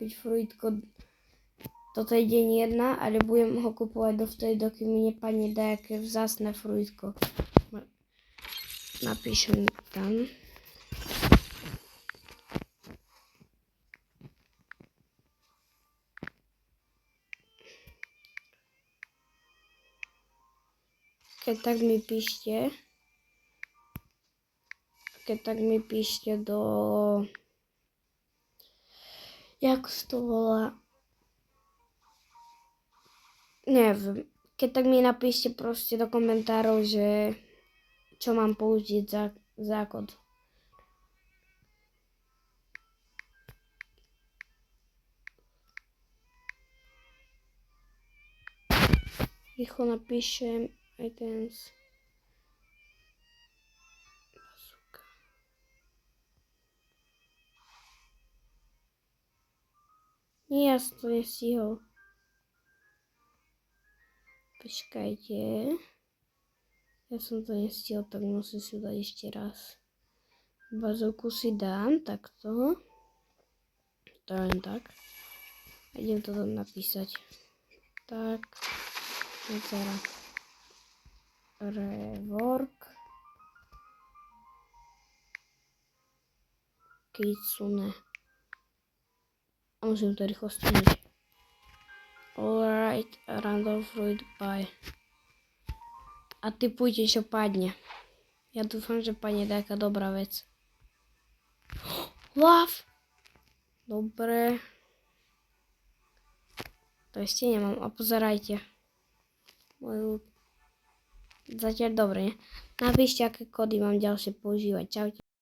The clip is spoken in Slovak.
kúpiť fruitko. Toto je deň 1, ale budem ho kupovať dovtedy, dokým mi nepadne dajaké vzácne fruitko. Napíšem tam. Keď tak mi píšte do... Jak sa to volá? Neviem. Keď tak mi napíšte proste do komentárov, že čo mám použiť za kód. Rýchlo napíšem items. Nie, ja som to nestihol. Počkajte. Ja som to nestihol, tak musím si dať ešte raz. Bazovku si dám takto. To len tak. A idem to tam napísať. Tak. Medzera. Rework. Kitsune. A musím to rýchlo stihnúť. Alright, random fruit buy. A typujte, čo padne. Ja dúfam, že padne taká dobrá vec. Love! Dobre. To ešte nemám. A pozerajte. Zatiaľ dobre, ne? Napíšte, aké kódy mám ďalšie používať. Čaute.